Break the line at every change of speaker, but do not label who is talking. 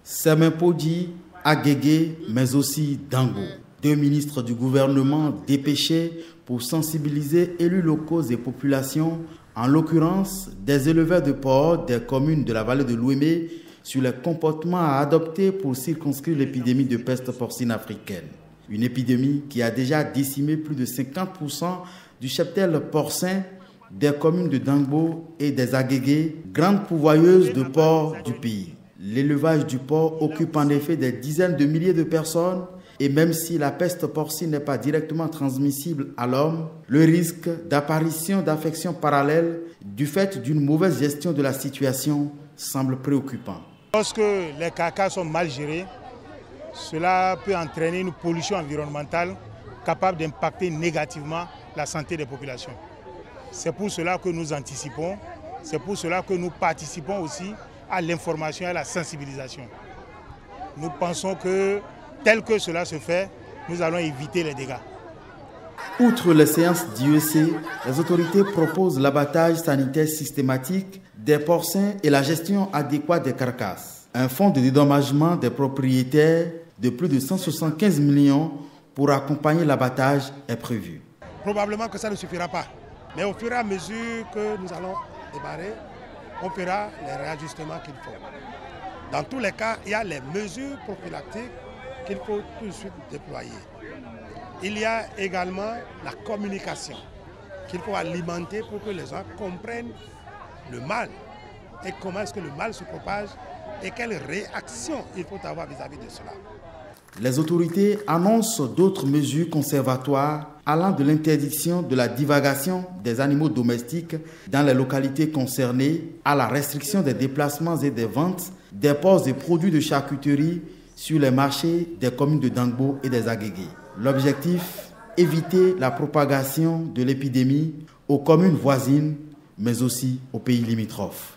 Semenpodji, Agégué, mais aussi Dango. Deux ministres du gouvernement dépêchés pour sensibiliser élus locaux et populations, en l'occurrence des éleveurs de porcs des communes de la vallée de l'Ouémé, sur les comportements à adopter pour circonscrire l'épidémie de peste porcine africaine. Une épidémie qui a déjà décimé plus de 50% du cheptel porcin des communes de Dango et des Agégué, grandes pourvoyeuses de porcs du pays. L'élevage du porc occupe en effet des dizaines de milliers de personnes et même si la peste porcine n'est pas directement transmissible à l'homme, le risque d'apparition d'affections parallèles du fait d'une mauvaise gestion de la situation semble préoccupant.
Lorsque les carcasses sont mal gérés, cela peut entraîner une pollution environnementale capable d'impacter négativement la santé des populations. C'est pour cela que nous anticipons, c'est pour cela que nous participons aussi à l'information et à la sensibilisation. Nous pensons que tel que cela se fait, nous allons éviter les dégâts.
Outre les séances d'IEC, les autorités proposent l'abattage sanitaire systématique des porcins et la gestion adéquate des carcasses. Un fonds de dédommagement des propriétaires de plus de 175 millions pour accompagner l'abattage est prévu.
Probablement que ça ne suffira pas, mais au fur et à mesure que nous allons démarrer, on fera les réajustements qu'il faut. Dans tous les cas, il y a les mesures prophylactiques qu'il faut tout de suite déployer. Il y a également la communication qu'il faut alimenter pour que les gens comprennent le mal et comment est-ce que le mal se propage et quelle réaction il faut avoir vis-à-vis de cela.
Les autorités annoncent d'autres mesures conservatoires allant de l'interdiction de la divagation des animaux domestiques dans les localités concernées à la restriction des déplacements et des ventes des porcs et produits de charcuterie sur les marchés des communes de Dango et des Agégué. L'objectif, éviter la propagation de l'épidémie aux communes voisines, mais aussi aux pays limitrophes.